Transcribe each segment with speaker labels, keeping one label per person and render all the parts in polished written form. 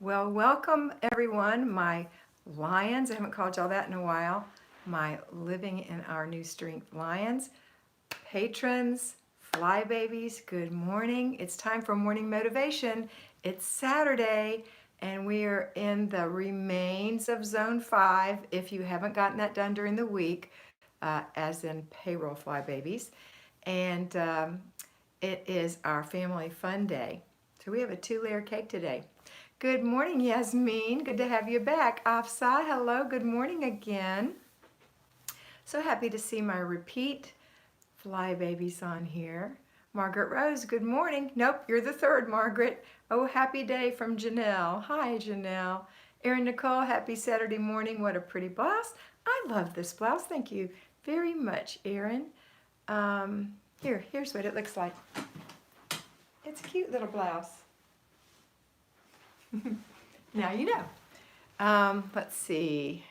Speaker 1: Well, welcome everyone, my lions. I haven't called y'all that in a while. My living in our new strength lions, patrons, fly babies, good morning. It's time for morning motivation. It's Saturday and we are in the remains of zone 5 if you haven't gotten that done during the week, as in payroll fly babies. And it is our family fun day. So we have a 2-layer cake today. Good morning, Yasmin. Good to have you back. Afsa, hello. Good morning again. So happy to see my repeat fly babies on here. Margaret Rose, good morning. Nope, you're the third, Margaret. Oh, happy day from Janelle. Hi, Janelle. Erin Nicole, happy Saturday morning. What a pretty blouse. I love this blouse. Thank you very much, Erin. Here's what it looks like. It's a cute little blouse. Now you know. Let's see.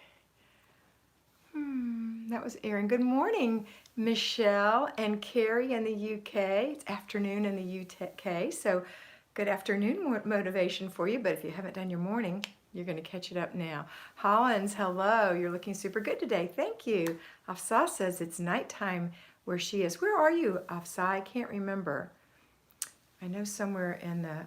Speaker 1: That was Erin. Good morning, Michelle and Carrie in the UK. It's afternoon in the UK, so good afternoon motivation for you. But if you haven't done your morning, you're going to catch it up now. Hollins, hello. You're looking super good today. Thank you. Afsa says it's nighttime where she is. Where are you, Afsa? I can't remember. I know somewhere in the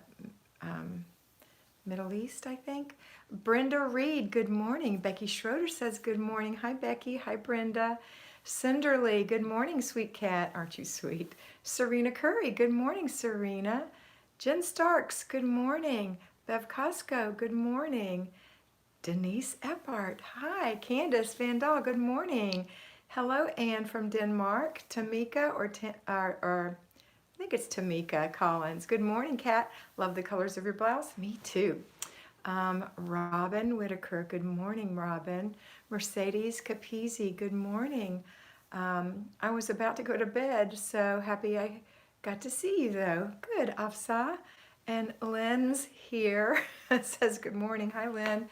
Speaker 1: Middle East, I think. Brenda Reed, good morning. Becky Schroeder says good morning. Hi, Becky. Hi, Brenda. Cinderly, good morning, sweet cat. Aren't you sweet? Serena Curry, good morning, Serena. Jen Starks, good morning. Bev Costco, good morning. Denise Eppart, hi. Candace Vandal, good morning. Hello, Anne from Denmark. Tamika or I think it's Tamika Collins. Good morning, Kat. Love the colors of your blouse. Me too. Robin Whitaker. Good morning, Robin. Mercedes Capizzi. Good morning. I was about to go to bed, so happy I got to see you, though. Good, Afsa. And Lynn's here. Says good morning. Hi, Lynn.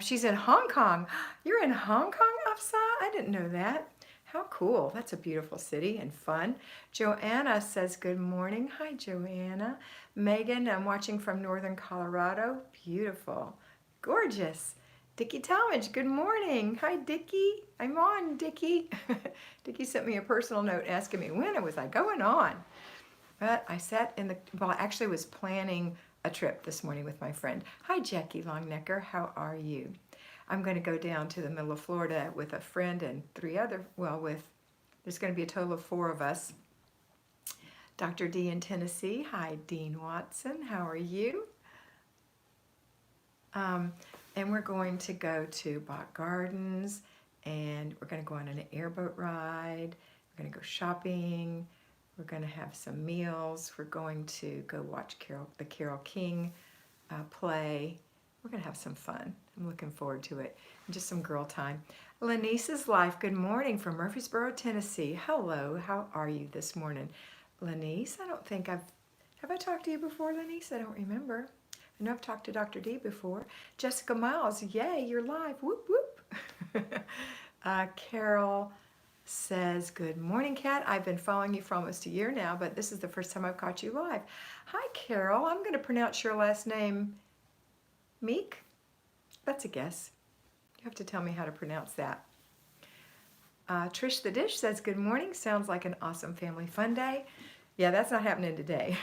Speaker 1: She's in Hong Kong. You're in Hong Kong, Afsa? I didn't know that. How cool. That's a beautiful city and fun. Joanna says good morning. Hi, Joanna. Megan, I'm watching from northern Colorado. Beautiful. Gorgeous. Dickie Talmadge, good morning. Hi, Dickie. I'm on, Dickie. Dickie sent me a personal note asking me when was I going on. But I sat in the, well, I actually was planning a trip this morning with my friend. Hi, Jackie Longnecker. How are you? I'm going to go down to the middle of Florida with a friend and 3 other, there's going to be a total of 4 of us. Dr. D in Tennessee. Hi, Dean Watson. How are you? And we're going to go to Bach Gardens, and we're going to go on an airboat ride. We're going to go shopping. We're going to have some meals. We're going to go watch the Carole King play. We're going to have some fun. I'm looking forward to it. And just some girl time. Lanice's Life, good morning from Murfreesboro, Tennessee. Hello, how are you this morning? Lanice, I don't think have I talked to you before, Lanice? I don't remember. I know I've talked to Dr. D before. Jessica Miles, yay, you're live. Whoop, whoop. Carol says, good morning, Kat. I've been following you for almost a year now, but this is the first time I've caught you live. Hi, Carol. I'm going to pronounce your last name Meek? That's a guess. You have to tell me how to pronounce that. Trish the Dish says, good morning. Sounds like an awesome family fun day. Yeah, that's not happening today.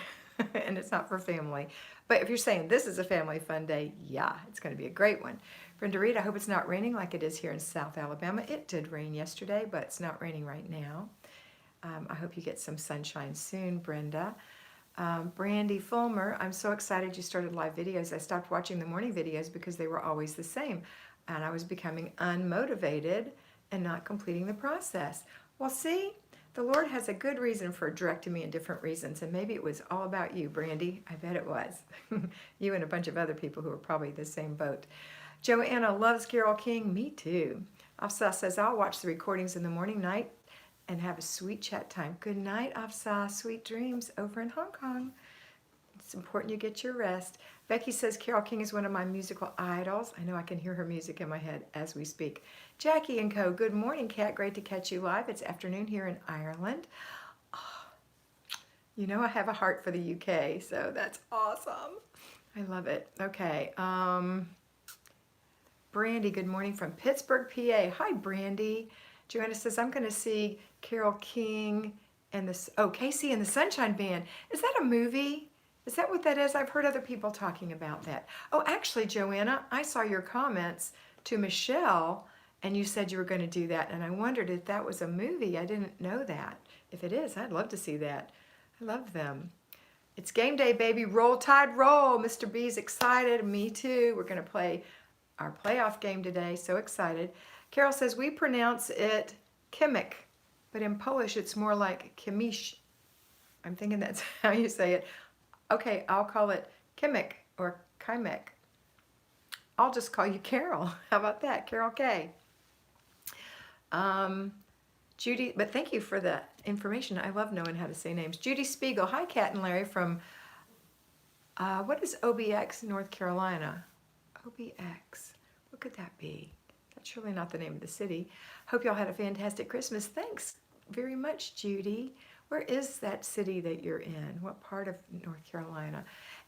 Speaker 1: And it's not for family. But if you're saying this is a family fun day, yeah, it's going to be a great one. Brenda Reed, I hope it's not raining like it is here in South Alabama. It did rain yesterday, but it's not raining right now. I hope you get some sunshine soon, Brenda. Brandy Fulmer, I'm so excited you started live videos. I stopped watching the morning videos because they were always the same. And I was becoming unmotivated and not completing the process. Well, see, the Lord has a good reason for directing me in different reasons, and maybe it was all about you, Brandy. I bet it was. You and a bunch of other people who are probably the same boat. Joanna loves Carole King. Me too. Afsa says, I'll watch the recordings in the morning, night, and have a sweet chat time. Good night, Afsa. Sweet dreams over in Hong Kong. It's important you get your rest. Becky says Carole King is one of my musical idols. I know I can hear her music in my head as we speak. Jackie and Co. Good morning, Kat. Great to catch you live. It's afternoon here in Ireland. Oh, you know I have a heart for the UK, so that's awesome. I love it. Okay. Brandy, good morning from Pittsburgh, PA. Hi, Brandy. Joanna says, I'm going to see Carole King and Casey and the Sunshine Band. Is that a movie? Is that what that is? I've heard other people talking about that. Oh, actually, Joanna, I saw your comments to Michelle, and you said you were going to do that, and I wondered if that was a movie. I didn't know that. If it is, I'd love to see that. I love them. It's game day, baby. Roll Tide Roll. Mr. B's excited. Me too. We're going to play our playoff game today. So excited. Carol says we pronounce it Kimmich, but in Polish it's more like Kimish. I'm thinking that's how you say it. Okay, I'll call it Kimmich or Kimmich. I'll just call you Carol. How about that? Carol K. Judy, but thank you for the information. I love knowing how to say names. Judy Spiegel. Hi, Kat and Larry from, what is OBX, North Carolina? OBX. What could that be? That's surely not the name of the city. Hope y'all had a fantastic Christmas. Thanks very much, Judy. Where is that city that you're in? What part of North Carolina?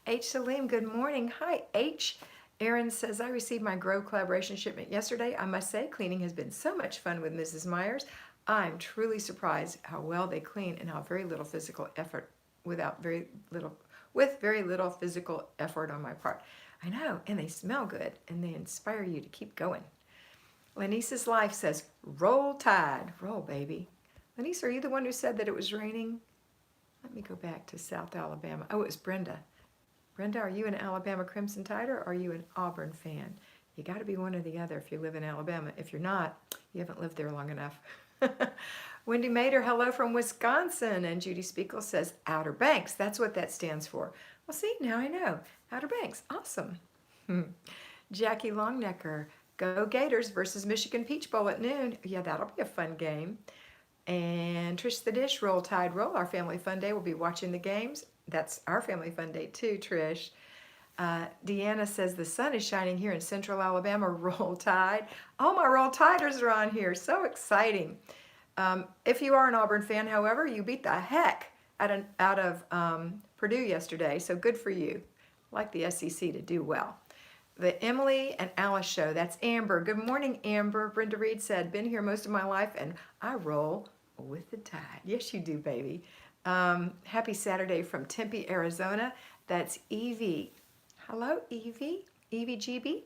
Speaker 1: H. Salim, good morning. Hi, H. Aaron says, I received my Grow collaboration shipment yesterday. I must say, cleaning has been so much fun with Mrs. Myers. I'm truly surprised how well they clean and how very little physical effort, with very little physical effort on my part. I know, and they smell good, and they inspire you to keep going. Lenice's Life says, roll tide. Roll, baby. Lenice, are you the one who said that it was raining? Let me go back to South Alabama. Oh, it was Brenda. Brenda, are you an Alabama Crimson Tide or are you an Auburn fan? You got to be one or the other if you live in Alabama. If you're not, you haven't lived there long enough. Wendy Mader, hello from Wisconsin. And Judy Spiegel says, Outer Banks. That's what that stands for. Well, see, now I know. Outer Banks. Awesome. Jackie Longnecker, go Gators versus Michigan Peach Bowl at noon. Yeah, that'll be a fun game. And Trish the Dish, roll tide roll. Our family fun day. We'll be watching the games. That's our family fun day too, Trish. Deanna says the sun is shining here in central Alabama. Roll Tide. All my Roll Tiders are on here. So exciting. If you are an Auburn fan, however, you beat the heck out of Purdue yesterday. So good for you. Like the SEC to do well. The Emily and Alice show. That's Amber. Good morning, Amber. Brenda Reed said, been here most of my life and I roll with the tide. Yes, you do, baby. Happy Saturday from Tempe, Arizona. That's Evie. Hello, Evie. Evie GB.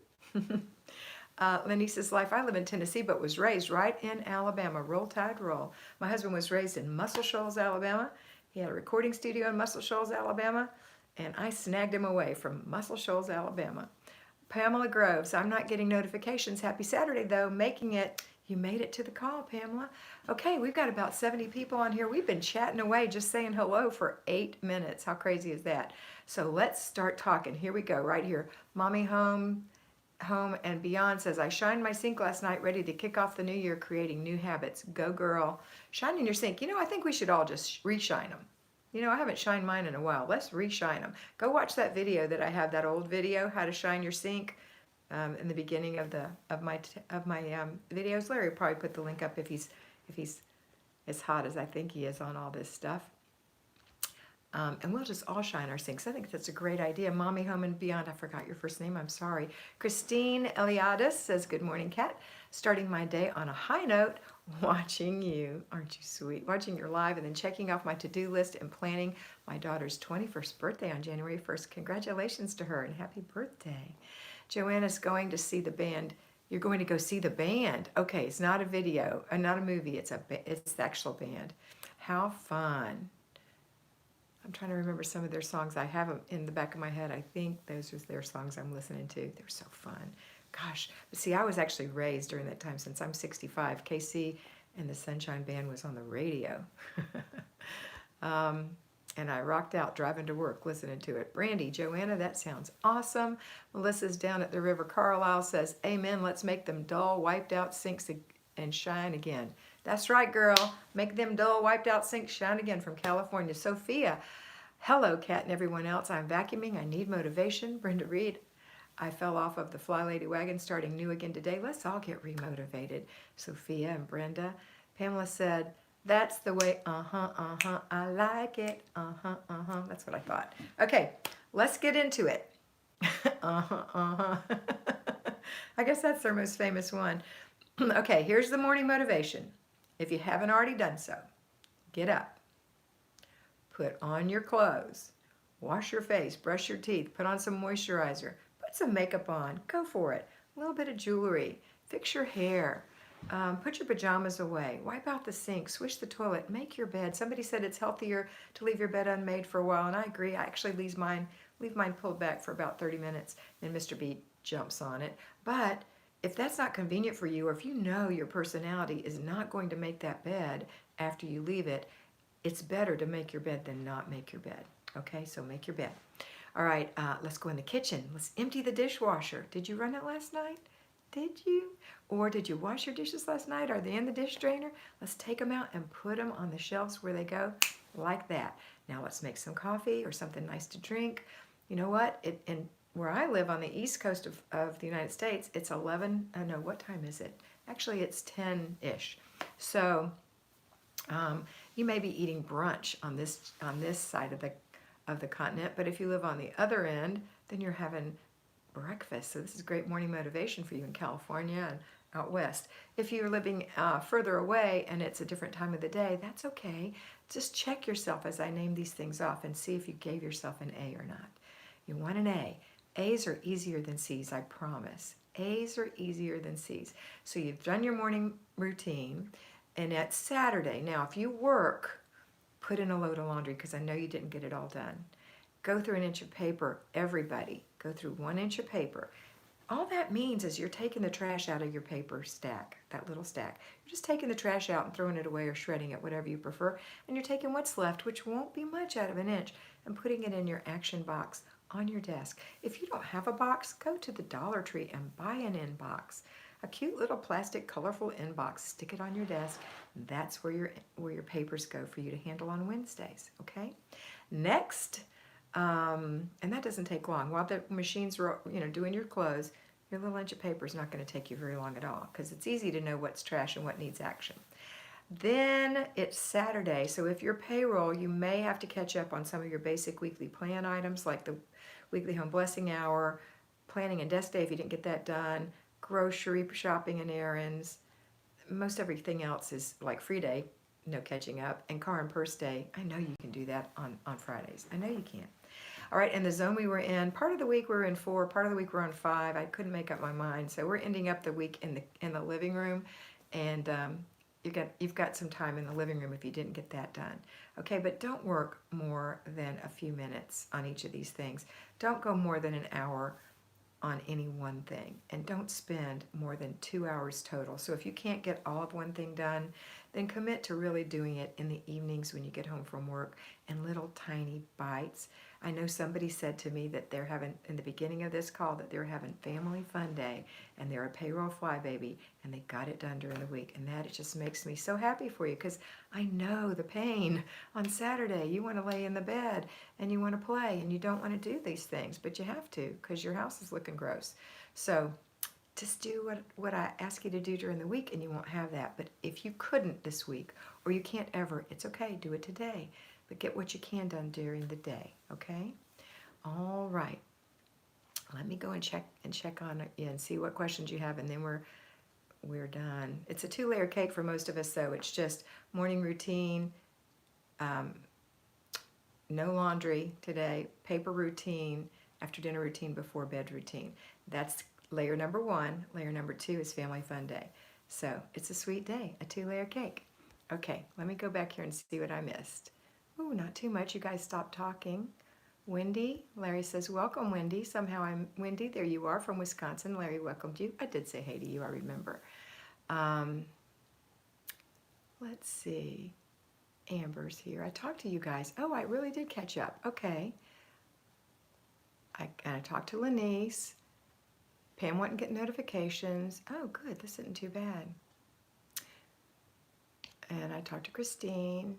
Speaker 1: Lenice's Life. I live in Tennessee, but was raised right in Alabama. Roll Tide Roll. My husband was raised in Muscle Shoals, Alabama. He had a recording studio in Muscle Shoals, Alabama, and I snagged him away from Muscle Shoals, Alabama. Pamela Groves. I'm not getting notifications. Happy Saturday, though. Making it. You made it to the call, Pamela. Okay, we've got about 70 people on here. We've been chatting away, just saying hello for 8 minutes. How crazy is that? So let's start talking. Here we go, right here. Mommy Home and Beyond says, I shined my sink last night, ready to kick off the new year, creating new habits. Go, girl. Shining your sink. You know, I think we should all just reshine them. You know, I haven't shined mine in a while. Let's reshine them. Go watch that video that I have, that old video, how to shine your sink. In the beginning of my videos. Larry will probably put the link up if he's as hot as I think he is on all this stuff. And we'll just all shine our sinks. I think that's a great idea. Mommy Home and Beyond. I forgot your first name. I'm sorry. Christine Eliadis says, good morning, Kat. Starting my day on a high note, watching you. Aren't you sweet? Watching your live and then checking off my to-do list and planning my daughter's 21st birthday on January 1st. Congratulations to her and happy birthday. Joanna's going to see the band. You're going to go see the band. Okay, it's not a video, not a movie. It's the actual band. How fun. I'm trying to remember some of their songs. I have them in the back of my head. I think those are their songs I'm listening to. They're so fun. Gosh, but see, I was actually raised during that time. Since I'm 65, KC and the Sunshine Band was on the radio. And I rocked out driving to work listening to it. Brandy, Joanna, that sounds awesome. Melissa's down at the river. Carlisle says, amen, let's make them dull, wiped out sinks and shine again. That's right, girl. Make them dull, wiped out sinks shine again from California. Sophia, hello, Kat and everyone else. I'm vacuuming. I need motivation. Brenda Reed, I fell off of the Flylady wagon, starting new again today. Let's all get remotivated. Sophia and Brenda. Pamela said, that's the way, I like it, That's what I thought. Okay, let's get into it. Uh-huh, uh-huh. I guess that's their most famous one. Okay, here's the morning motivation. If you haven't already done so, get up, put on your clothes, wash your face, brush your teeth, put on some moisturizer, put some makeup on, go for it. A little bit of jewelry, fix your hair, put your pajamas away, wipe out the sink, swish the toilet, make your bed. Somebody said it's healthier to leave your bed unmade for a while, and I agree. I actually leave mine pulled back for about 30 minutes, then Mr. B jumps on it. But if that's not convenient for you, or if you know your personality is not going to make that bed after you leave it, it's better to make your bed than not make your bed. Okay, so make your bed. All right, let's go in the kitchen. Let's empty the dishwasher. Did you run it last night? Did you? Or did you wash your dishes last night? Are they in the dish drainer? Let's take them out and put them on the shelves where they go, like that. Now let's make some coffee or something nice to drink. You know what? And where I live on the east coast of the United States, it's 11, no, what time is it? Actually, it's 10-ish. So you may be eating brunch on this side of the continent, but if you live on the other end, then you're having breakfast. So this is great morning motivation for you in California and out west. If you're living further away and it's a different time of the day, that's okay. Just check yourself as I name these things off and see if you gave yourself an A or not. You want an A. A's are easier than C's, I promise. A's are easier than C's. So you've done your morning routine, and it's Saturday. Now, if you work, put in a load of laundry because I know you didn't get it all done. Go through an inch of paper, everybody. Go through 1 inch of paper. All that means is you're taking the trash out of your paper stack, that little stack. You're just taking the trash out and throwing it away or shredding it, whatever you prefer. And you're taking what's left, which won't be much out of an inch, and putting it in your action box on your desk. If you don't have a box, go to the Dollar Tree and buy an inbox. A cute little plastic, colorful inbox. Stick it on your desk. That's where your papers go for you to handle on Wednesdays, okay? Next, and that doesn't take long. While the machines are, doing your clothes, your little inch of paper is not going to take you very long at all because it's easy to know what's trash and what needs action. Then it's Saturday, so if you're payroll, you may have to catch up on some of your basic weekly plan items like the weekly home blessing hour, planning and desk day if you didn't get that done, grocery shopping and errands. Most everything else is like free day, no catching up, and car and purse day. I know you can do that on Fridays. I know you can. All right, and the zone we were in, part of the week we were in 4, part of the week we're on 5. I couldn't make up my mind, so we're ending up the week in the living room, and you've got some time in the living room if you didn't get that done. Okay, but don't work more than a few minutes on each of these things. Don't go more than an hour on any one thing, and don't spend more than 2 hours total. So if you can't get all of one thing done, then commit to really doing it in the evenings when you get home from work in little tiny bites. I know somebody said to me that they're having, in the beginning of this call, that they're having family fun day and they're a payroll flybaby and they got it done during the week, and that it just makes me so happy for you because I know the pain on Saturday. You want to lay in the bed and you want to play and you don't want to do these things, but you have to because your house is looking gross. So just do what I ask you to do during the week and you won't have that. But if you couldn't this week or you can't ever, it's okay. Do it today. But get what you can done during the day, okay? All right. Let me go and check on you and see what questions you have, and then we're done. It's a 2-layer cake for most of us, though. It's just morning routine, no laundry today, paper routine, after dinner routine, before bed routine. That's layer number 1. Layer number 2 is family fun day. So it's a sweet day, a 2-layer cake. Okay, let me go back here and see what I missed. Ooh, not too much. You guys stopped talking. Wendy, Larry says, welcome, Wendy. Somehow I'm Wendy. There you are from Wisconsin. Larry welcomed you. I did say hey to you, I remember. Let's see. Amber's here. I talked to you guys. Oh, I really did catch up. Okay. I talked to Lanice. Pam wouldn't get notifications. Oh, good. This isn't too bad. And I talked to Christine.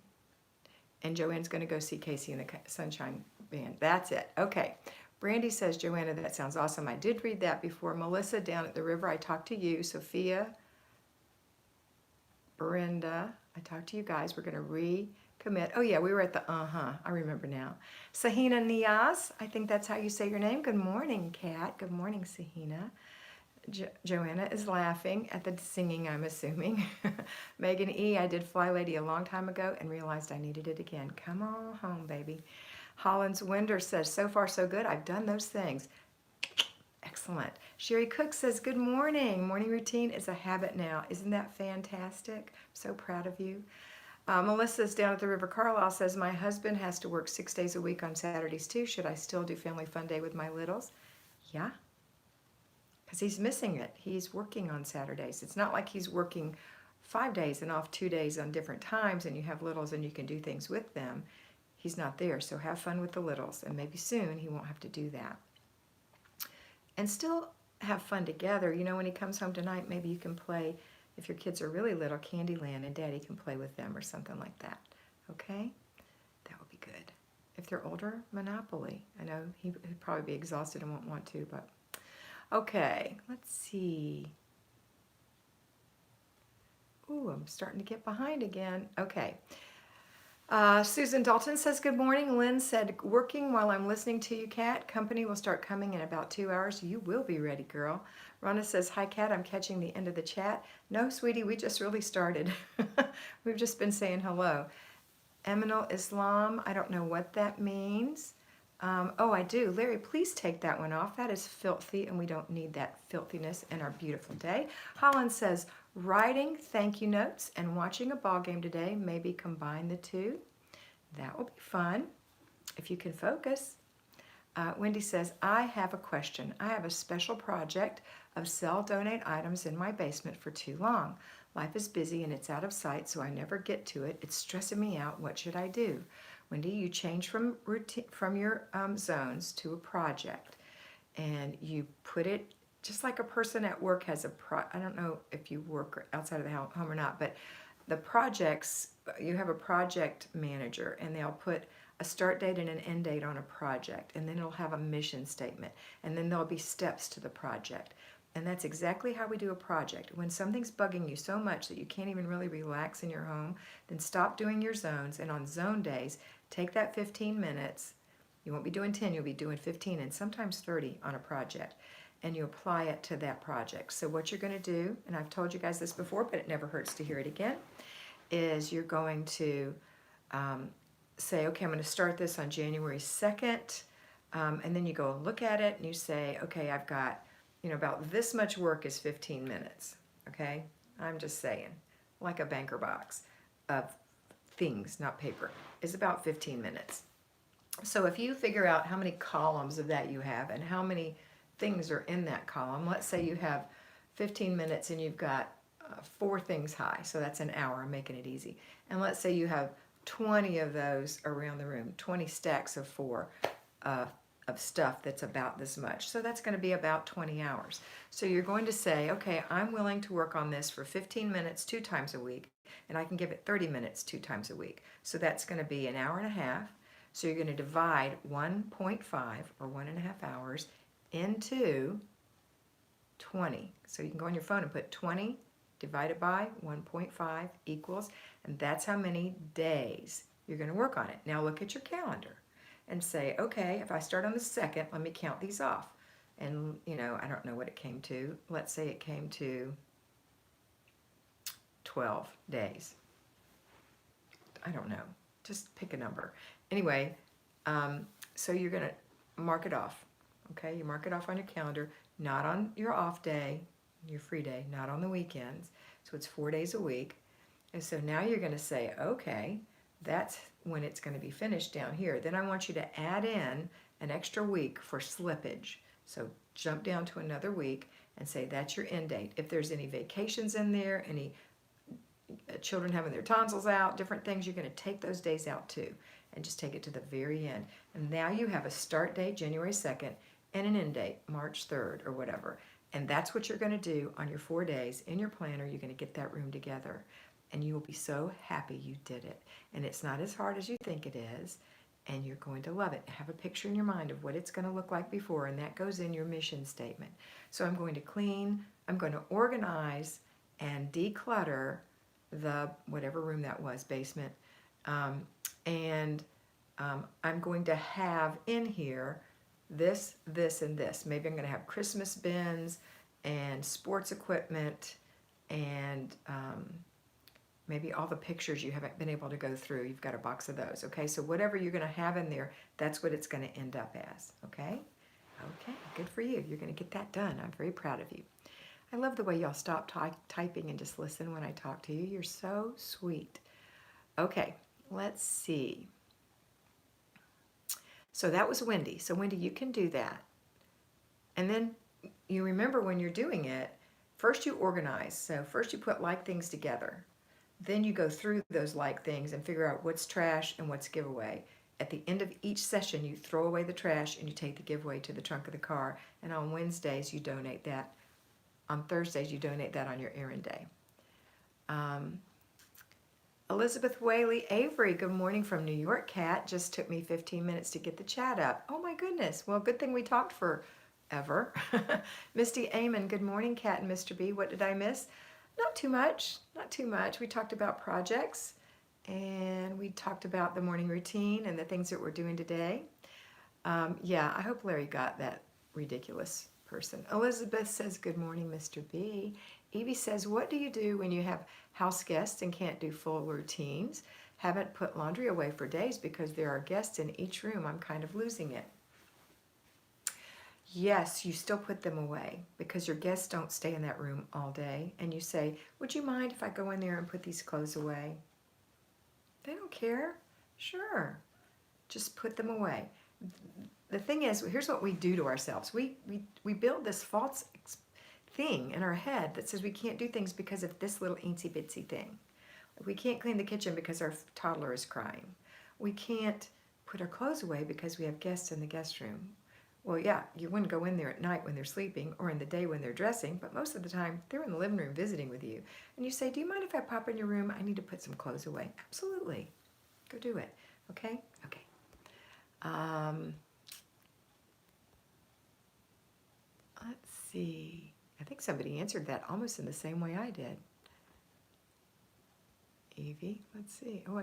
Speaker 1: And Joanne's going to go see Casey and the Sunshine Band. That's it. Okay. Brandy says, Joanna, that sounds awesome. I did read that before. Melissa, down at the river, I talked to you. Sophia, Brenda, I talked to you guys. We're going to read Commit. Oh yeah, we were at the I remember now. Sahina Niaz, I think that's how you say your name. Good morning, Kat. Good morning, Sahina. Joanna is laughing at the singing, I'm assuming. Megan E, I did Flylady a long time ago and realized I needed it again. Come on home, baby. Hollins Winder says, so far so good. I've done those things. Excellent. Sherry Cook says, good morning. Morning routine is a habit now. Isn't that fantastic? I'm so proud of you. Melissa's down at the River Carlisle says, my husband has to work 6 days a week on Saturdays too. Should I still do family fun day with my littles? Yeah, because he's missing it. He's working on Saturdays. It's not like he's working 5 days and off 2 days on different times and you have littles and you can do things with them. He's not there, so have fun with the littles, and maybe soon he won't have to do that. And still have fun together. You know, when he comes home tonight, maybe you can play, if your kids are really little, Candyland, and Daddy can play with them or something like that. Okay? That would be good. If they're older, Monopoly. I know he'd probably be exhausted and won't want to, but okay, let's see. Ooh, I'm starting to get behind again. Okay. Susan Dalton says, good morning. Lynn said, working while I'm listening to you, Kat. Company will start coming in about 2 hours. You will be ready, girl. Rhonda says, hi, Kat. I'm catching the end of the chat. No, sweetie, we just really started. We've just been saying hello. Eminal Islam, I don't know what that means. Oh, I do. Larry, please take that one off. That is filthy, and we don't need that filthiness in our beautiful day. Holland says, writing thank you notes and watching a ball game today. Maybe combine the two. That will be fun if you can focus. Wendy says, I have a question. I have a special project of sell donate items in my basement for too long. Life is busy and it's out of sight, so I never get to it. It's stressing me out. What should I do? Wendy, you change from routine, from your zones to a project, and you put it just like a person at work has I don't know if you work outside of the home or not, but the projects, you have a project manager, and they'll put a start date and an end date on a project, and then it'll have a mission statement, and then there'll be steps to the project. And that's exactly how we do a project. When something's bugging you so much that you can't even really relax in your home, then stop doing your zones, and on zone days, take that 15 minutes. You won't be doing 10, you'll be doing 15 and sometimes 30 on a project, and you apply it to that project. So what you're going to do, and I've told you guys this before, but it never hurts to hear it again, is you're going to say, okay, I'm going to start this on January 2nd, and then you go look at it and you say, okay, I've got, about this much work is 15 minutes, okay? I'm just saying, like a banker box of things, not paper, is about 15 minutes. So if you figure out how many columns of that you have and how many things are in that column, let's say you have 15 minutes and you've got 4 things high, so that's an hour, I'm making it easy. And let's say you have 20 of those around the room, 20 stacks of 4 of stuff that's about this much. So that's going to be about 20 hours. So you're going to say, okay, I'm willing to work on this for 15 minutes 2 times a week, and I can give it 30 minutes 2 times a week. So that's going to be an hour and a half. So you're going to divide 1.5 or 1.5 hours into 20. So you can go on your phone and put 20 divided by 1.5 equals, and that's how many days you're going to work on it. Now look at your calendar and say, okay, if I start on the 2nd, let me count these off. And, I don't know what it came to. Let's say it came to 12 days. I don't know. Just pick a number. Anyway, so you're going to mark it off. Okay, you mark it off on your calendar, not on your off day, your free day, not on the weekends. So it's 4 days a week. And so now you're going to say, okay, that's when it's going to be finished down here. Then I want you to add in an extra week for slippage. So jump down to another week and say that's your end date. If there's any vacations in there, any children having their tonsils out, different things, you're going to take those days out too and just take it to the very end. And now you have a start date, January 2nd, and an end date, March 3rd or whatever. And that's what you're going to do on your 4 days. In your planner, you're going to get that room together. And you will be so happy you did it. And it's not as hard as you think it is. And you're going to love it. Have a picture in your mind of what it's going to look like before. And that goes in your mission statement. So I'm going to clean, I'm going to organize and declutter the whatever room that was, basement, Um, and I'm going to have in here this, this, and this. Maybe I'm going to have Christmas bins and sports equipment and maybe all the pictures you haven't been able to go through. You've got a box of those, okay? So whatever you're going to have in there, that's what it's going to end up as, okay? Okay, good for you. You're going to get that done. I'm very proud of you. I love the way y'all stop typing and just listen when I talk to you. You're so sweet. Okay, let's see. So that was Wendy. So Wendy, you can do that. And then you remember when you're doing it, first you organize. So first you put like things together. Then you go through those like things and figure out what's trash and what's giveaway. At the end of each session, you throw away the trash and you take the giveaway to the trunk of the car. And on Wednesdays, you donate that. On Thursdays, you donate that on your errand day. Elizabeth Whaley Avery, good morning from New York, Kat. Just took me 15 minutes to get the chat up. Oh my goodness. Well, good thing we talked forever. Misty Amon, good morning, Kat and Mr. B. What did I miss? Not too much, not too much. We talked about projects and we talked about the morning routine and the things that we're doing today. Yeah, I hope Larry got that ridiculous person. Elizabeth says, good morning, Mr. B. Evie says, what do you do when you have house guests and can't do full routines? Haven't put laundry away for days because there are guests in each room. I'm kind of losing it. Yes, you still put them away because your guests don't stay in that room all day. And you say, would you mind if I go in there and put these clothes away? They don't care. Sure. Just put them away. The thing is, here's what we do to ourselves. We build this false thing in our head that says we can't do things because of this little eensy bitsy thing. We can't clean the kitchen because our toddler is crying. We can't put our clothes away because we have guests in the guest room. Well, yeah, you wouldn't go in there at night when they're sleeping or in the day when they're dressing, but most of the time they're in the living room visiting with you. And you say, do you mind if I pop in your room? I need to put some clothes away. Absolutely. Go do it. Okay? Okay. Let's see. I think somebody answered that almost in the same way I did. Evie, let's see. Oh,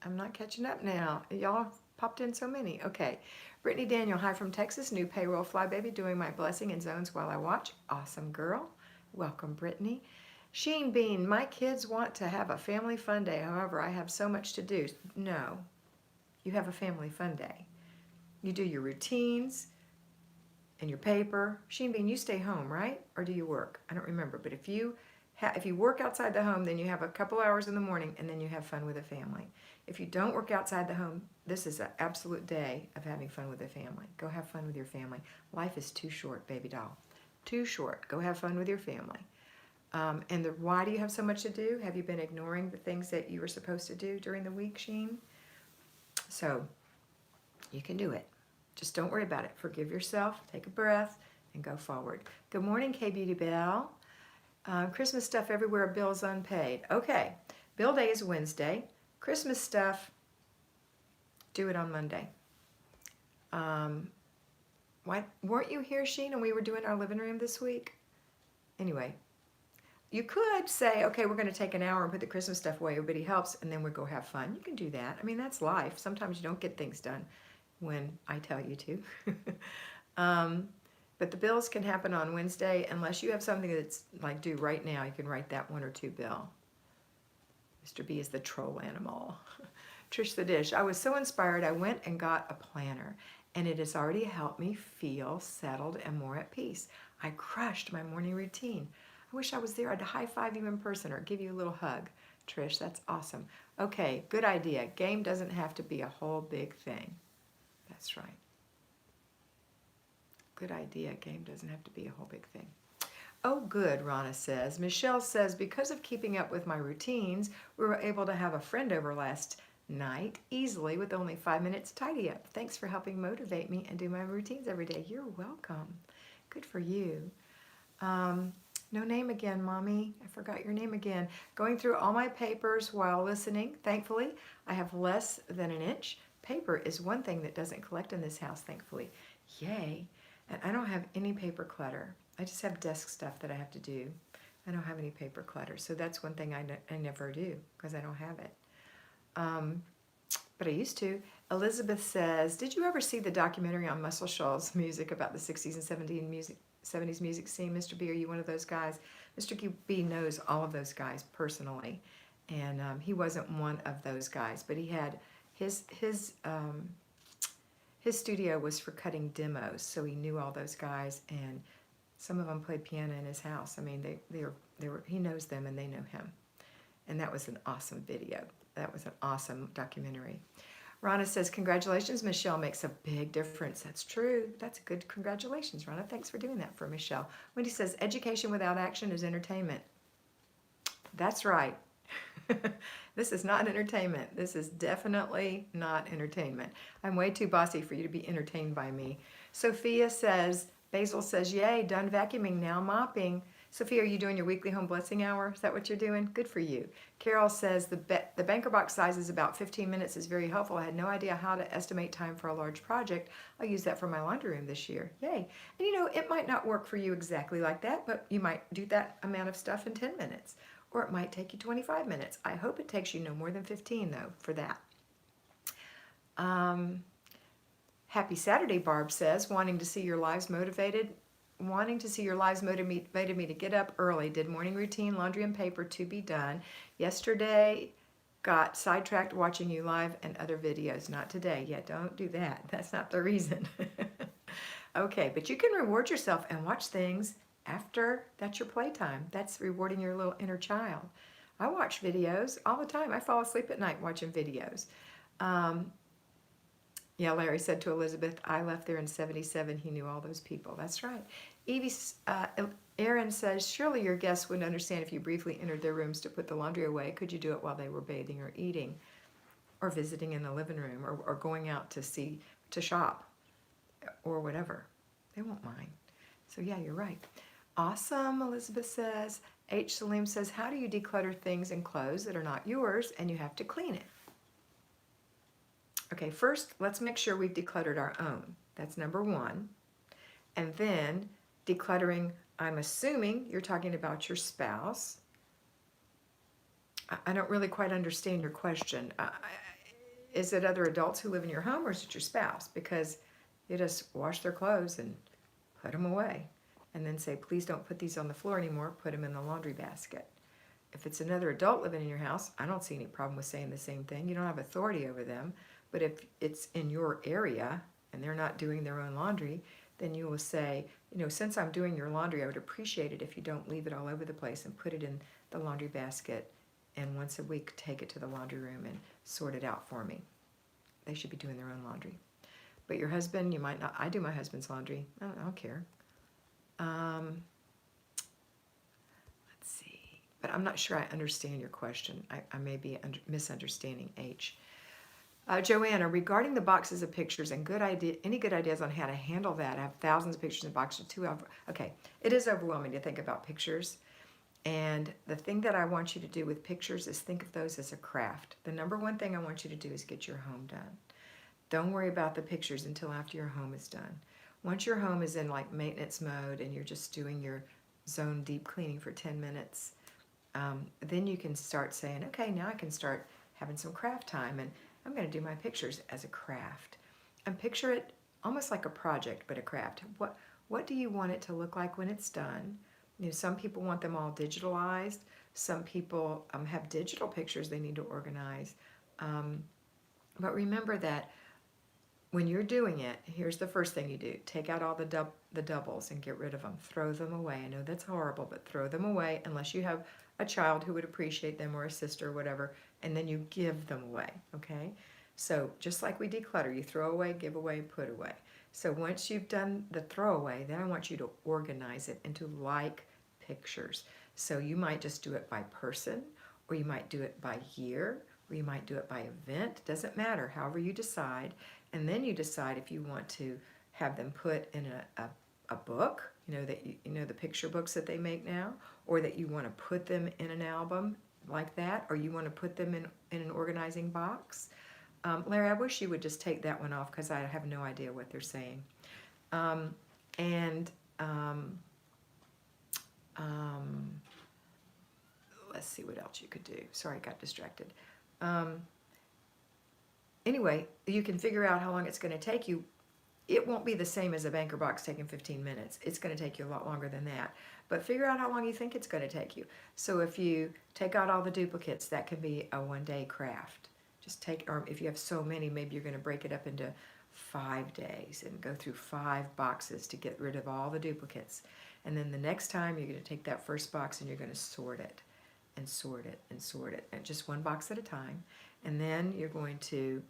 Speaker 1: I'm not catching up now. Y'all popped in so many. Okay. Brittany Daniel, hi from Texas. New payroll fly baby, doing my blessing in zones while I watch. Awesome girl. Welcome, Brittany. Sheen Bean, my kids want to have a family fun day. However, I have so much to do. No, you have a family fun day. You do your routines and your paper. Sheen Bean, you stay home, right? Or do you work? I don't remember. But if you work outside the home, then you have a couple hours in the morning and then you have fun with the family. If you don't work outside the home, this is an absolute day of having fun with the family. Go have fun with your family. Life is too short, baby doll. Too short. Go have fun with your family. Why do you have so much to do? Have you been ignoring the things that you were supposed to do during the week, Sheen? So you can do it. Just don't worry about it. Forgive yourself, take a breath, and go forward. Good morning, K Beauty Bell. Christmas stuff everywhere, bills unpaid. Okay, bill day is Wednesday. Christmas stuff, do it on Monday. Why weren't you here, Sheen, and we were doing our living room this week? Anyway, you could say, okay, we're going to take an hour and put the Christmas stuff away. Everybody helps, and then we go have fun. You can do that. I mean, that's life. Sometimes you don't get things done when I tell you to. But the bills can happen on Wednesday unless you have something that's like due right now. You can write that 1 or 2 bill. Mr. B is the troll animal. Trish the Dish. I was so inspired I went and got a planner and it has already helped me feel settled and more at peace. I crushed my morning routine. I wish I was there. I'd high five you in person or give you a little hug. Trish, that's awesome. Okay, good idea. Game doesn't have to be a whole big thing. That's right. Good idea. Game doesn't have to be a whole big thing. Oh, good, Rana says. Michelle says, because of keeping up with my routines, we were able to have a friend over last night easily with only 5 minutes to tidy up. Thanks for helping motivate me and do my routines every day. You're welcome. Good for you. No name again, Mommy. I forgot your name again. Going through all my papers while listening. Thankfully, I have less than an inch. Paper is one thing that doesn't collect in this house, thankfully. Yay. And I don't have any paper clutter. I just have desk stuff that I have to do. I don't have any paper clutter. So that's one thing I never do because I don't have it. but I used to. Elizabeth says, did you ever see the documentary on Muscle Shoals music about the 60s and 70s music scene? Mr. B, are you one of those guys? Mr. B knows all of those guys personally, and he wasn't one of those guys, but he had his studio was for cutting demos, so he knew all those guys, and some of them played piano in his house. I mean, he knows them and they know him, and that was an awesome video. That was an awesome documentary. Rhonda says, congratulations, Michelle makes a big difference. That's true. That's a good congratulations, Rhonda. Thanks for doing that for Michelle. Wendy says, education without action is entertainment. That's right. This is not entertainment. This is definitely not entertainment. I'm way too bossy for you to be entertained by me. Sophia says, Basil says, yay, done vacuuming, now mopping. Sophia, are you doing your weekly home blessing hour? Is that what you're doing? Good for you. Carol says, the banker box size is about 15 minutes is very helpful. I had no idea how to estimate time for a large project. I'll use that for my laundry room this year. Yay. And you know, it might not work for you exactly like that, but you might do that amount of stuff in 10 minutes. Or it might take you 25 minutes. I hope it takes you no more than 15 though for that. Happy Saturday, Barb says, wanting to see your lives motivated me to get up early. Did morning routine, laundry and paper to be done. Yesterday, got sidetracked watching you live and other videos. Not today. Yeah, don't do that. That's not the reason. Okay, but you can reward yourself and watch things after that's your playtime. That's rewarding your little inner child. I watch videos all the time. I fall asleep at night watching videos. Yeah, Larry said to Elizabeth, I left there in 77. He knew all those people. That's right. Aaron says, surely your guests wouldn't understand if you briefly entered their rooms to put the laundry away. Could you do it while they were bathing or eating or visiting in the living room or going out to shop or whatever? They won't mind. So yeah, you're right. Awesome, Elizabeth says. H. Salim says, how do you declutter things and clothes that are not yours and you have to clean it? Okay, first, let's make sure we've decluttered our own. That's number one. And then decluttering, I'm assuming you're talking about your spouse. I don't really quite understand your question. Is it other adults who live in your home or is it your spouse? Because you just wash their clothes and put them away. And then say, please don't put these on the floor anymore. Put them in the laundry basket. If it's another adult living in your house, I don't see any problem with saying the same thing. You don't have authority over them. But if it's in your area and they're not doing their own laundry, then you will say, you know, since I'm doing your laundry, I would appreciate it if you don't leave it all over the place and put it in the laundry basket and once a week take it to the laundry room and sort it out for me. They should be doing their own laundry. But your husband, you might not. I do my husband's laundry. I don't care. Let's see. But I'm not sure I understand your question. I may be misunderstanding H. Joanna, regarding the boxes of pictures and any good ideas on how to handle that? I have thousands of pictures in boxes too. Okay, it is overwhelming to think about pictures. And the thing that I want you to do with pictures is think of those as a craft. The number one thing I want you to do is get your home done. Don't worry about the pictures until after your home is done. Once your home is in like maintenance mode and you're just doing your zone deep cleaning for 10 minutes, then you can start saying, okay, now I can start having some craft time and I'm going to do my pictures as a craft. And picture it almost like a project, but a craft. What do you want it to look like when it's done? You know, some people want them all digitalized. Some people have digital pictures they need to organize. But remember that when you're doing it, here's the first thing you do. Take out all the doubles and get rid of them. Throw them away. I know that's horrible, but throw them away unless you have a child who would appreciate them or a sister or whatever, and then you give them away, okay? So just like we declutter, you throw away, give away, put away. So once you've done the throwaway, then I want you to organize it into like pictures. So you might just do it by person, or you might do it by year, or you might do it by event. Doesn't matter, however you decide. And then you decide if you want to have them put in a book, the picture books that they make now, or that you want to put them in an album like that, or you want to put them in an organizing box. Larry, I wish you would just take that one off because I have no idea what they're saying. Let's see what else you could do. Sorry, I got distracted. anyway, you can figure out how long it's going to take you. It won't be the same as a banker box taking 15 minutes. It's going to take you a lot longer than that. But figure out how long you think it's going to take you. So if you take out all the duplicates, that can be a one-day craft. Just take, or if you have so many, maybe you're going to break it up into 5 days and go through 5 boxes to get rid of all the duplicates. And then the next time you're going to take that first box and you're going to sort it and sort it and sort it, and just one box at a time. And then you're going to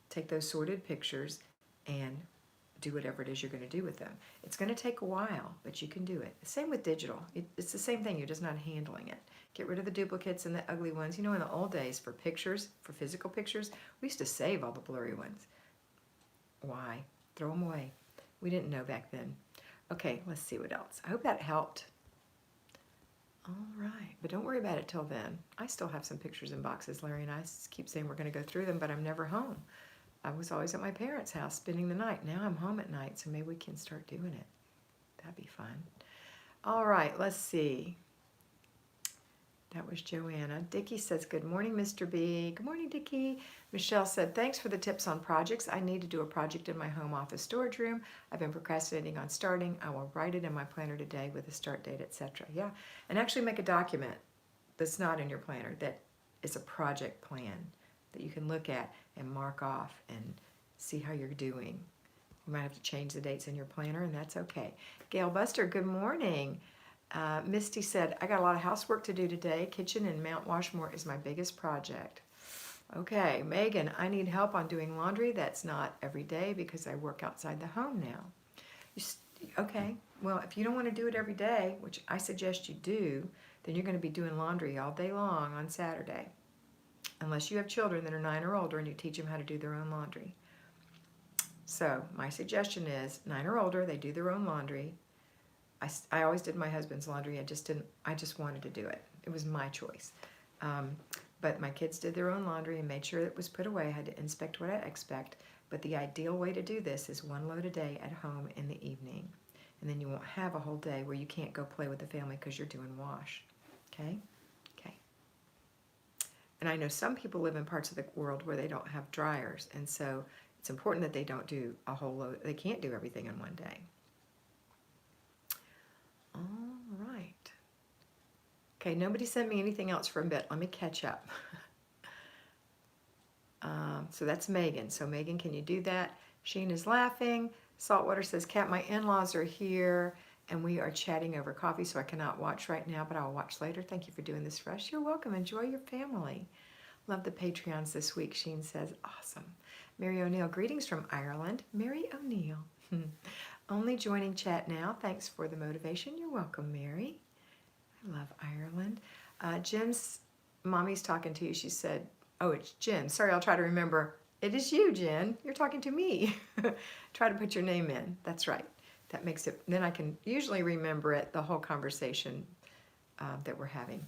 Speaker 1: take those sorted pictures and do whatever it is you're going to do with them. It's going to take a while, but you can do it. Same with digital. It's the same thing. You're just not handling it. Get rid of the duplicates and the ugly ones. You know, in the old days, for pictures, for physical pictures, we used to save all the blurry ones. Why? Throw them away. We didn't know back then. Okay, let's see what else. I hope that helped. All right, but don't worry about it till then. I still have some pictures in boxes. Larry and I keep saying we're going to go through them, but I'm never home. I was always at my parents' house spending the night. Now I'm home at night, so maybe we can start doing it. That'd be fun. All right, let's see. That was Joanna. Dickie says, good morning, Mr. B. Good morning, Dickie. Michelle said, thanks for the tips on projects. I need to do a project in my home office storage room. I've been procrastinating on starting. I will write it in my planner today with a start date, etc. Yeah, and actually make a document that's not in your planner, that is a project plan that you can look at and mark off and see how you're doing. You might have to change the dates in your planner, and that's okay. Gail Buster, good morning. Misty said, I got a lot of housework to do today. Kitchen in Mount Washmore is my biggest project. Okay, Megan, I need help on doing laundry. That's not every day because I work outside the home now. Okay, well, if you don't want to do it every day, which I suggest you do, then you're going to be doing laundry all day long on Saturday. Unless you have children that are 9 or older and you teach them how to do their own laundry. So my suggestion is 9 or older, they do their own laundry. I always did my husband's laundry. I just wanted to do it. It was my choice. But my kids did their own laundry and made sure it was put away. I had to inspect what I expect. But the ideal way to do this is 1 load a day at home in the evening. And then you won't have a whole day where you can't go play with the family because you're doing wash. Okay? Okay. And I know some people live in parts of the world where they don't have dryers. And so it's important that they don't do a whole load. They can't do everything in one day. All right. Okay, nobody sent me anything else for a bit. Let me catch up. So that's Megan. So Megan, can you do that? Sheen is laughing. Saltwater says, Kat, my in-laws are here and we are chatting over coffee, so I cannot watch right now, but I'll watch later. Thank you for doing this for us. You're welcome. Enjoy your family. Love the Patreons this week, Sheen says. Awesome. Mary O'Neill, greetings from Ireland. Mary O'Neill. Only joining chat now. Thanks for the motivation. You're welcome, Mary. I love Ireland. Jim's mommy's talking to you. She said, oh, it's Jen. Sorry, I'll try to remember. It is you, Jen. You're talking to me. Try to put your name in. That's right. That makes it, then I can usually remember it, the whole conversation that we're having.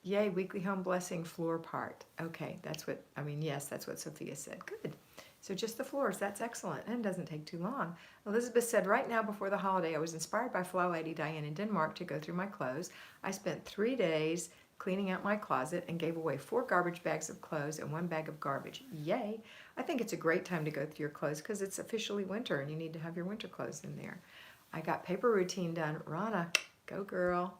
Speaker 1: Yay, weekly home blessing floor part. Okay, that's what, yes, that's what Sophia said. Good. So just the floors, that's excellent, and it doesn't take too long. Elizabeth said, right now before the holiday, I was inspired by Flylady Diane in Denmark to go through my clothes. I spent 3 days cleaning out my closet and gave away 4 garbage bags of clothes and 1 bag of garbage. Yay! I think it's a great time to go through your clothes because it's officially winter and you need to have your winter clothes in there. I got paper routine done. Rana, go girl.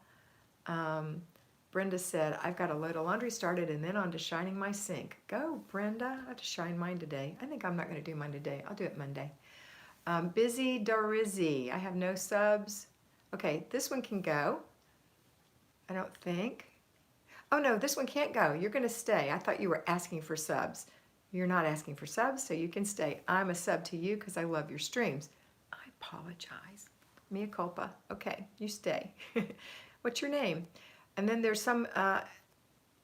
Speaker 1: Brenda said, I've got a load of laundry started and then on to shining my sink. Go, Brenda. I have to shine mine today. I think I'm not going to do mine today. I'll do it Monday. Busy Dorizzi. I have no subs. Okay, this one can go. I don't think. Oh, no, this one can't go. You're going to stay. I thought you were asking for subs. You're not asking for subs, so you can stay. I'm a sub to you because I love your streams. I apologize. Mea culpa. Okay, you stay. What's your name? And then there's some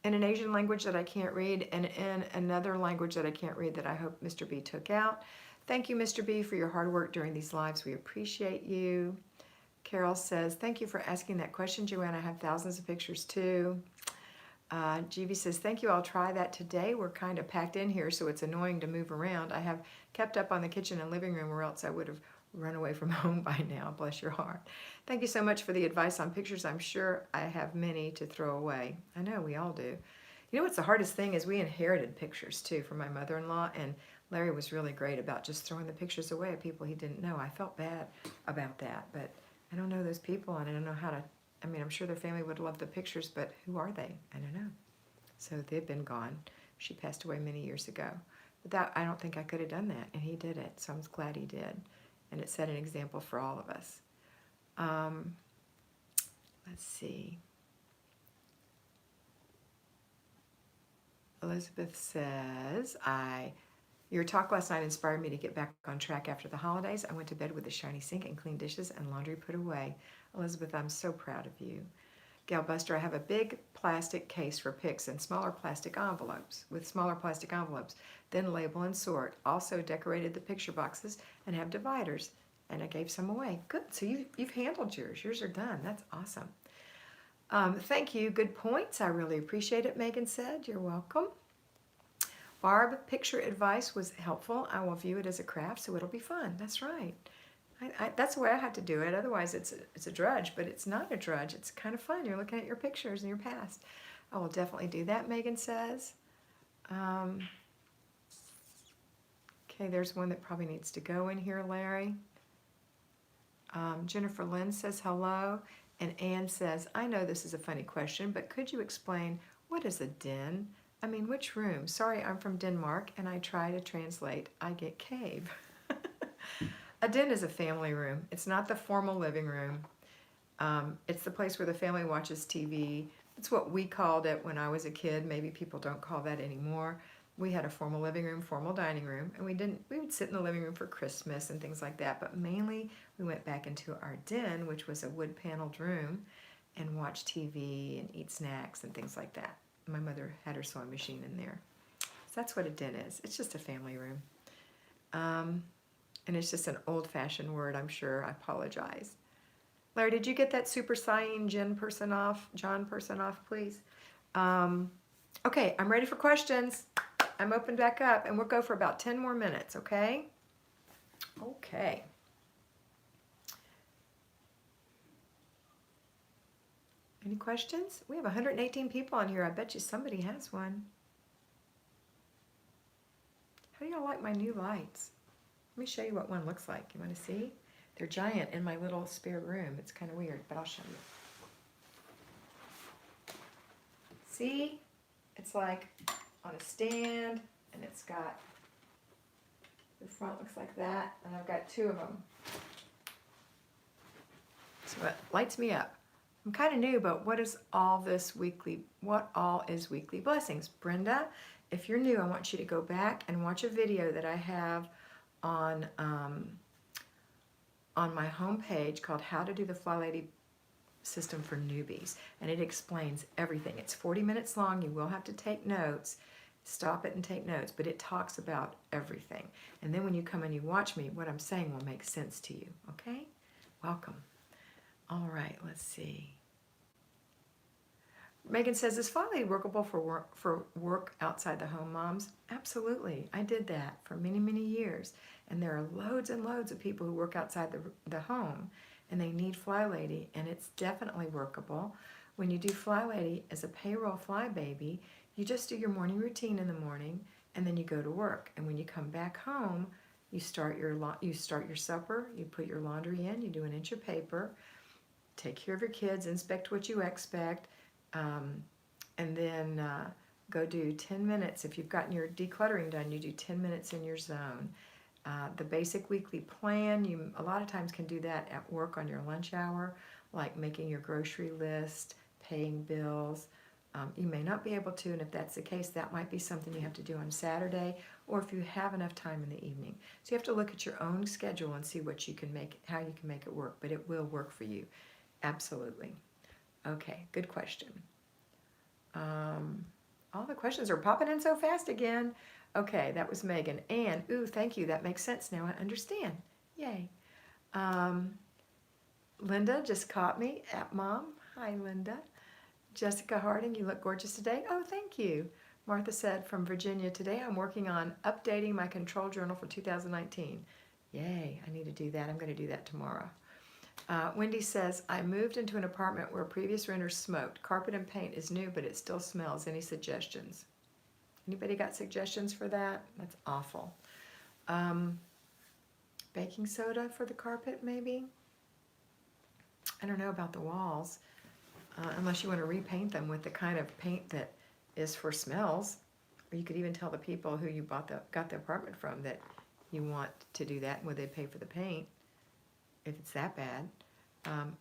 Speaker 1: in an Asian language that I can't read and in another language that I can't read that I hope Mr. B took out. Thank you, Mr. B, for your hard work during these lives. We appreciate you. Carol says, thank you for asking that question, Joanna. I have thousands of pictures too. GV says, thank you. I'll try that today. We're kind of packed in here, so it's annoying to move around. I have kept up on the kitchen and living room or else I would have run away from home by now. Bless your heart. Thank you so much for the advice on pictures. I'm sure I have many to throw away. I know we all do. You know what's the hardest thing is we inherited pictures too from my mother-in-law, and Larry was really great about just throwing the pictures away at people he didn't know. I felt bad about that, but I don't know those people, and I don't know how to, I mean, I'm sure their family would love the pictures, but who are they? I don't know. So they've been gone. She passed away many years ago. But that, I don't think I could have done that, and he did it, so I'm glad he did. And it set an example for all of us. Let's see. Elizabeth says, your talk last night inspired me to get back on track after the holidays. I went to bed with a shiny sink and clean dishes and laundry put away. Elizabeth, I'm so proud of you. Gail Buster, I have a big plastic case for picks and smaller plastic envelopes, then label and sort. Also decorated the picture boxes and have dividers, and I gave some away. Good, so you've handled yours. Yours are done. That's awesome. Thank you. Good points. I really appreciate it, Megan said. You're welcome. Barb, picture advice was helpful. I will view it as a craft, so it'll be fun. That's right. That's the way I have to do it. Otherwise, it's a drudge, but it's not a drudge. It's kind of fun. You're looking at your pictures in your past. I will definitely do that, Megan says. Okay, there's one that probably needs to go in here, Larry. Jennifer Lynn says hello. And Anne says, I know this is a funny question, but could you explain what is a den? I mean, which room? Sorry, I'm from Denmark, and I try to translate. I get cave. A den is a family room. It's not the formal living room. It's the place where the family watches TV. It's what we called it when I was a kid. Maybe people don't call that anymore. We had a formal living room, formal dining room, and we would sit in the living room for Christmas and things like that, but mainly we went back into our den, which was a wood-paneled room, and watch TV and eat snacks and things like that. My mother had her sewing machine in there. So that's what a den is. It's just a family room. And it's just an old-fashioned word, I'm sure. I apologize. Larry, did you get that super signing John person off, please? Okay, I'm ready for questions. I'm open back up, and we'll go for about 10 more minutes, okay? Okay. Any questions? We have 118 people on here. I bet you somebody has one. How do y'all like my new lights? Let me show you what one looks like. You want to see? They're giant in my little spare room. It's kind of weird, but I'll show you. See? It's like on a stand, and it's got, the front looks like that, and I've got two of them. So it lights me up. I'm kind of new, but what is all is weekly blessings? Brenda, if you're new, I want you to go back and watch a video that I have on my homepage called How to Do the Flylady System for Newbies, and it explains everything. It's 40 minutes long. You will have to take notes. Stop it and take notes, but it talks about everything. And then when you come and you watch me, what I'm saying will make sense to you, okay? Welcome. All right, let's see. Megan says, is Flylady workable for work outside the home, moms? Absolutely. I did that for many, many years. And there are loads and loads of people who work outside the home, and they need Flylady, and it's definitely workable. When you do Flylady as a payroll fly baby, you just do your morning routine in the morning, and then you go to work. And when you come back home, you start your supper, you put your laundry in, you do an inch of paper, take care of your kids, inspect what you expect, and then go do 10 minutes. If you've gotten your decluttering done, you do 10 minutes in your zone. The basic weekly plan, you a lot of times can do that at work on your lunch hour, like making your grocery list, paying bills. You may not be able to, and if that's the case, that might be something you have to do on Saturday, or if you have enough time in the evening. So you have to look at your own schedule and see what you can make, how you can make it work, but it will work for you. Absolutely. Okay, good question. All the questions are popping in so fast again. Okay, that was Megan. And, ooh, thank you. That makes sense now. I understand. Yay. Linda just caught me at Mom. Hi, Linda. Jessica Harding, you look gorgeous today. Oh, thank you. Martha said, from Virginia, today I'm working on updating my control journal for 2019. Yay, I need to do that. I'm going to do that tomorrow. Wendy says, I moved into an apartment where previous renters smoked. Carpet and paint is new, but it still smells. Any suggestions? Anybody got suggestions for that? That's awful. Baking soda for the carpet, maybe? I don't know about the walls, unless you want to repaint them with the kind of paint that is for smells. Or you could even tell the people who you got the apartment from that you want to do that, and would they pay for the paint if it's that bad.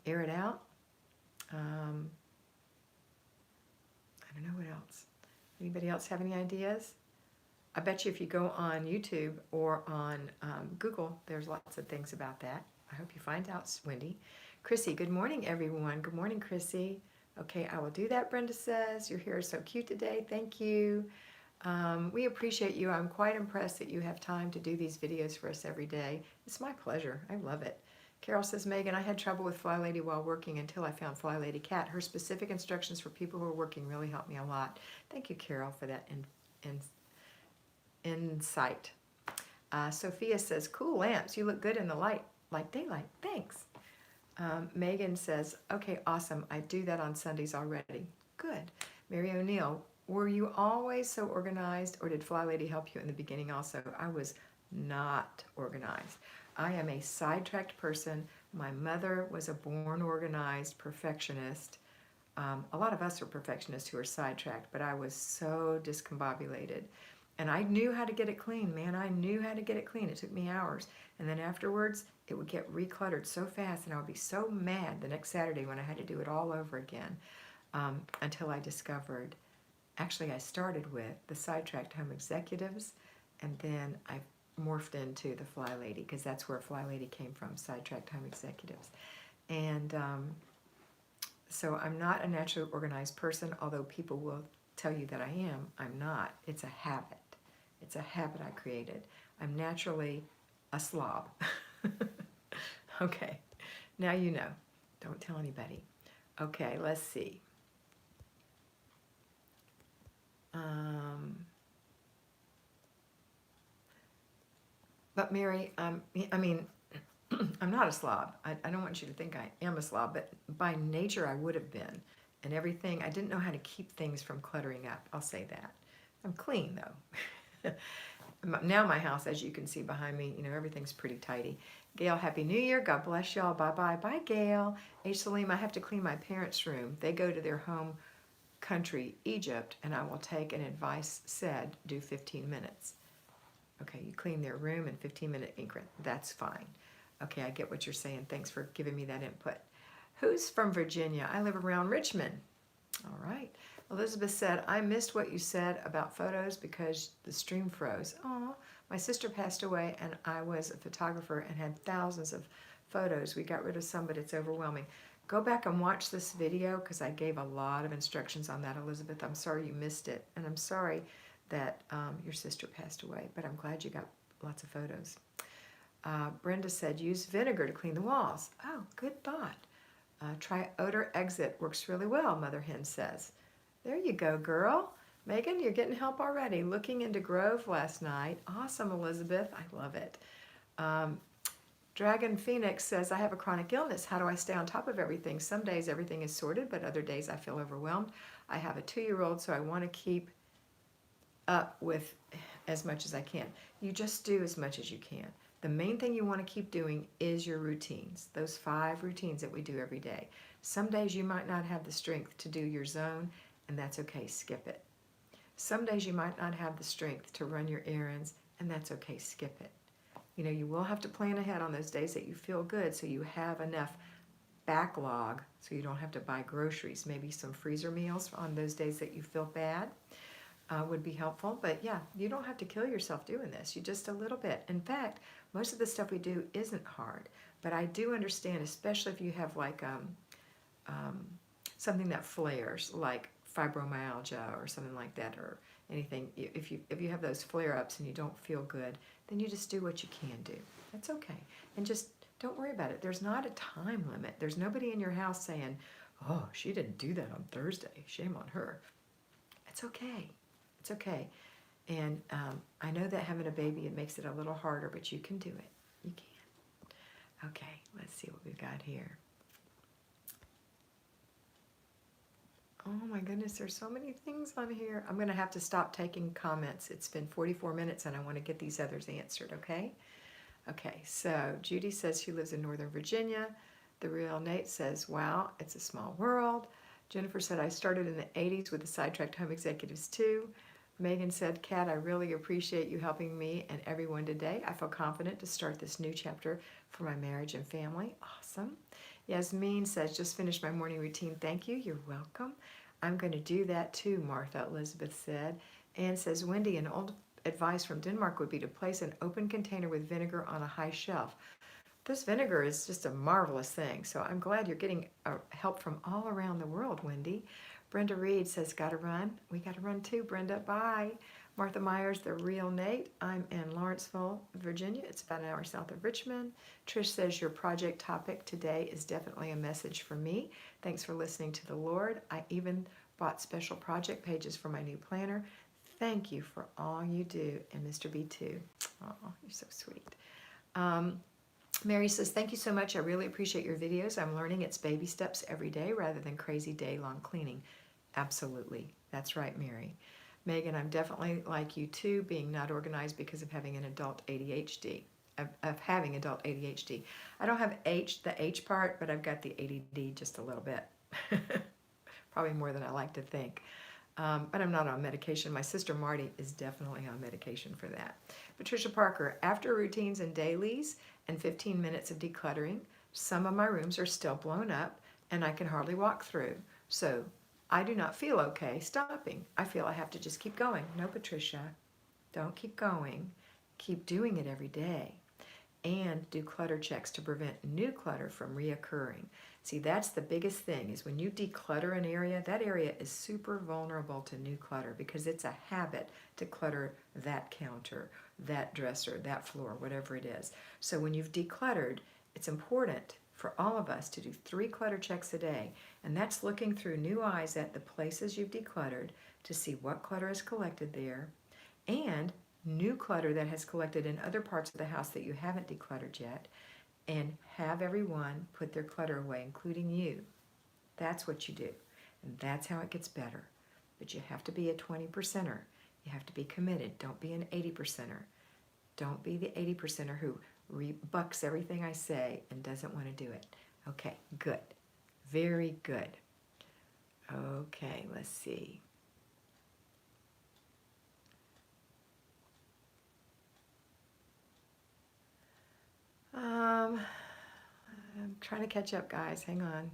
Speaker 1: Air it out. I don't know what else. Anybody else have any ideas? I bet you if you go on YouTube or on Google, there's lots of things about that. I hope you find out, Wendy. Chrissy, good morning, everyone. Good morning, Chrissy. Okay, I will do that, Brenda says. Your hair is so cute today. Thank you. We appreciate you. I'm quite impressed that you have time to do these videos for us every day. It's my pleasure. I love it. Carol says, Megan, I had trouble with Flylady while working until I found Flylady Kat. Her specific instructions for people who are working really helped me a lot. Thank you, Carol, for that insight. Sophia says, cool lamps. You look good in the light, like daylight. Thanks. Megan says, okay, awesome. I do that on Sundays already. Good. Mary O'Neill, were you always so organized, or did Flylady help you in the beginning also? I was not organized. I am a sidetracked person. My mother was a born organized perfectionist. A lot of us are perfectionists who are sidetracked, but I was so discombobulated. And I knew how to get it clean, man. I knew how to get it clean. It took me hours. And then afterwards, it would get recluttered so fast, and I would be so mad the next Saturday when I had to do it all over again, until I discovered, actually I started with the Sidetracked Home Executives, and then I morphed into the Flylady, because that's where Flylady came from, Sidetracked Home Executives. And so I'm not a naturally organized person, although people will tell you that I am. I'm not. It's a habit. It's a habit I created. I'm naturally a slob. Okay, now you know. Don't tell anybody. Okay, let's see. But Mary, I mean, I'm not a slob. I don't want you to think I am a slob, but by nature I would have been. And everything, I didn't know how to keep things from cluttering up. I'll say that. I'm clean though. Now my house, as you can see behind me, you know, everything's pretty tidy. Gail, Happy New Year. God bless y'all. Bye-bye. Bye, Gail. H. Salim, I have to clean my parents' room. They go to their home country, Egypt, and I will take an advice said, do 15 minutes. Okay, you clean their room in 15-minute increment. That's fine. Okay, I get what you're saying. Thanks for giving me that input. Who's from Virginia? I live around Richmond. All right. Elizabeth said, I missed what you said about photos because the stream froze. Oh, my sister passed away and I was a photographer and had thousands of photos. We got rid of some, but it's overwhelming. Go back and watch this video because I gave a lot of instructions on that, Elizabeth. I'm sorry you missed it. And I'm sorry that your sister passed away, but I'm glad you got lots of photos. Brenda said, use vinegar to clean the walls. Oh, good thought. Try odor exit. Works really well, Mother Hen says. There you go, girl. Megan, you're getting help already. Looking into Grove last night. Awesome, Elizabeth. I love it. Dragon Phoenix says, I have a chronic illness. How do I stay on top of everything? Some days everything is sorted, but other days I feel overwhelmed. I have a 2-year-old, so I want to keep up with as much as I can. You just do as much as you can. The main thing you want to keep doing is your routines, those 5 routines that we do every day. Some days you might not have the strength to do your zone, and that's okay, skip it. Some days you might not have the strength to run your errands, and that's okay, skip it. You know, you will have to plan ahead on those days that you feel good so you have enough backlog so you don't have to buy groceries. Maybe some freezer meals on those days that you feel bad would be helpful. But yeah, you don't have to kill yourself doing this. You just a little bit. In fact, most of the stuff we do isn't hard. But I do understand, especially if you have like something that flares, like fibromyalgia or something like that, or anything. If you have those flare-ups and you don't feel good, then you just do what you can do. That's okay. And just don't worry about it. There's not a time limit. There's nobody in your house saying, oh, she didn't do that on Thursday. Shame on her. It's okay. It's okay. And I know that having a baby, it makes it a little harder, but you can do it. You can. Okay, let's see what we've got here. Oh my goodness, there's so many things on here. I'm going to have to stop taking comments. It's been 44 minutes and I want to get these others answered, okay? Okay, so Judy says she lives in Northern Virginia. The Real Nate says, wow, it's a small world. Jennifer said, I started in the 80s with the Sidetracked Home Executives too. Megan said, Kat, I really appreciate you helping me and everyone today. I feel confident to start this new chapter for my marriage and family. Awesome. Yasmin says, just finished my morning routine. Thank you. You're welcome. I'm going to do that too, Martha, Elizabeth said. Anne says, Wendy, an old advice from Denmark would be to place an open container with vinegar on a high shelf. This vinegar is just a marvelous thing, so I'm glad you're getting help from all around the world, Wendy. Brenda Reed says, gotta run. We gotta run too, Brenda. Bye. Martha Myers, The Real Nate. I'm in Lawrenceville, Virginia. It's about an hour south of Richmond. Trish says, your project topic today is definitely a message for me. Thanks for listening to the Lord. I even bought special project pages for my new planner. Thank you for all you do. And Mr. B too. Oh, you're so sweet. Mary says, thank you so much. I really appreciate your videos. I'm learning it's baby steps every day rather than crazy day-long cleaning. Absolutely. That's right, Mary. Megan, I'm definitely like you too, being not organized because of having an adult ADHD. Of having adult ADHD. I don't have the H part, but I've got the ADD just a little bit. Probably more than I like to think. But I'm not on medication. My sister Marty is definitely on medication for that. Patricia Parker, after routines and dailies and 15 minutes of decluttering, some of my rooms are still blown up and I can hardly walk through. So I do not feel okay stopping. I feel I have to just keep going. No, Patricia, don't keep going. Keep doing it every day. And do clutter checks to prevent new clutter from reoccurring. See, that's the biggest thing, is when you declutter an area, that area is super vulnerable to new clutter because it's a habit to clutter that counter, that dresser, that floor, whatever it is. So when you've decluttered, it's important for all of us to do 3 clutter checks a day. And that's looking through new eyes at the places you've decluttered to see what clutter is collected there and new clutter that has collected in other parts of the house that you haven't decluttered yet, and have everyone put their clutter away, including you. That's what you do, and that's how it gets better. But you have to be a 20%er. You have to be committed. Don't be an 80%er. Don't be the 80%er who rebucks everything I say and doesn't want to do it. Okay, good. Very good. Okay, let's see. I'm trying to catch up, guys. Hang on.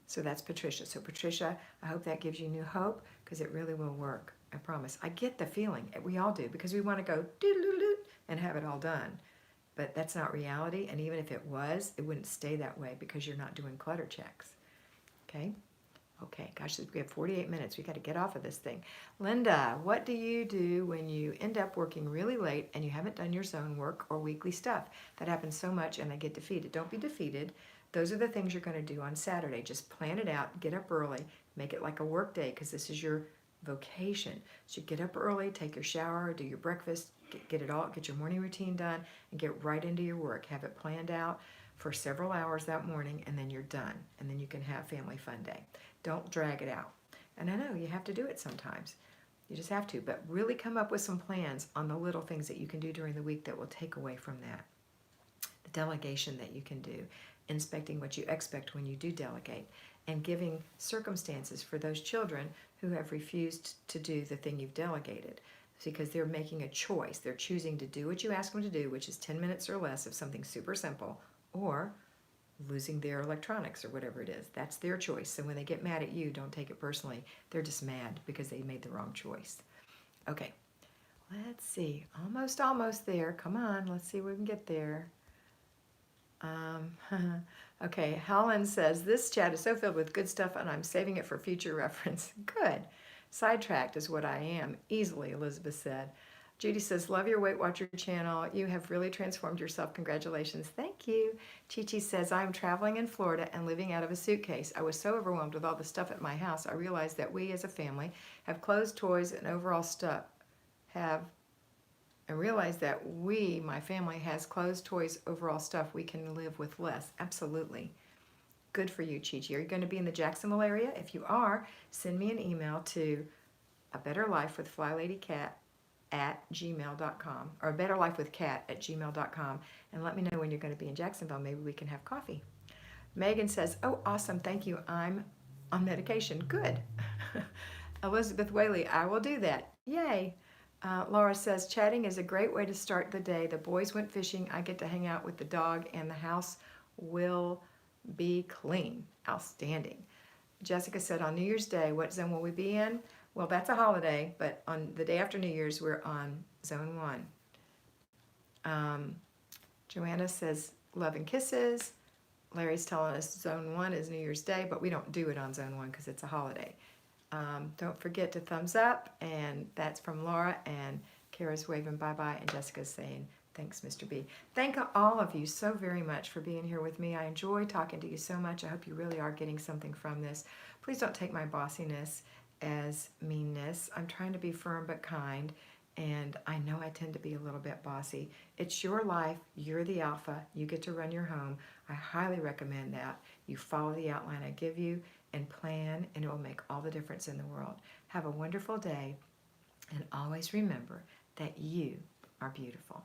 Speaker 1: So that's Patricia. So Patricia, I hope that gives you new hope because it really will work. I promise. I get the feeling. We all do because we want to go doo-doo-doo and have it all done. But that's not reality. And even if it was, it wouldn't stay that way because you're not doing clutter checks. Okay? Okay, gosh, we have 48 minutes. We got to get off of this thing. Linda, what do you do when you end up working really late and you haven't done your zone work or weekly stuff? That happens so much and I get defeated. Don't be defeated. Those are the things you're going to do on Saturday. Just plan it out. Get up early. Make it like a work day because this is your vocation. So get up early, take your shower, do your breakfast, get your morning routine done, and get right into your work. Have it planned out for several hours that morning, and then you're done. And then you can have family fun day. Don't drag it out. And I know you have to do it sometimes. You just have to. But really come up with some plans on the little things that you can do during the week that will take away from that. The delegation that you can do. Inspecting what you expect when you do delegate. And giving circumstances for those children who have refused to do the thing you've delegated. Because they're making a choice. They're choosing to do what you ask them to do, which is 10 minutes or less of something super simple, or losing their electronics or whatever it is. That's their choice. So when they get mad at you, don't take it personally. They're just mad because they made the wrong choice. Okay, let's see. Almost there. Come on, let's see if we can get there. Okay, Helen says, this chat is so filled with good stuff and I'm saving it for future reference. Good. Sidetracked is what I am, easily, Elizabeth said. Judy says, love your Weight Watcher channel. You have really transformed yourself. Congratulations. Thank you. Chi-Chi says, I'm traveling in Florida and living out of a suitcase. I was so overwhelmed with all the stuff at my house, I realized that we as a family have clothes, toys, and overall stuff, have and realize that we, my family, has clothes, toys, overall stuff. We can live with less. Absolutely. Good for you, Chi-Chi. Are you going to be in the Jacksonville area? If you are, send me an email to a better life with Flylady Kat at gmail.com, or a better life with Kat at gmail.com, and let me know when you're going to be in Jacksonville. Maybe we can have coffee. Megan says, oh, awesome, thank you. I'm on medication. Good. Elizabeth Whaley, I will do that. Yay. Laura says, chatting is a great way to start the day. The boys went fishing. I get to hang out with the dog, and the house will be clean. Outstanding. Jessica said, on New Year's Day, what zone will we be in? Well, that's a holiday, but on the day after New Year's, we're on zone 1. Joanna says, love and kisses. Larry's telling us zone 1 is New Year's Day, but we don't do it on zone 1 because it's a holiday. Don't forget to thumbs up, and that's from Laura, and Kara's waving bye-bye, and Jessica's saying, thanks, Mr. B. Thank all of you so very much for being here with me. I enjoy talking to you so much. I hope you really are getting something from this. Please don't take my bossiness as meanness. I'm trying to be firm but kind, and I know I tend to be a little bit bossy. It's your life. You're the alpha. You get to run your home. I highly recommend that. You follow the outline I give you and plan, and it will make all the difference in the world. Have a wonderful day, and always remember that you are beautiful.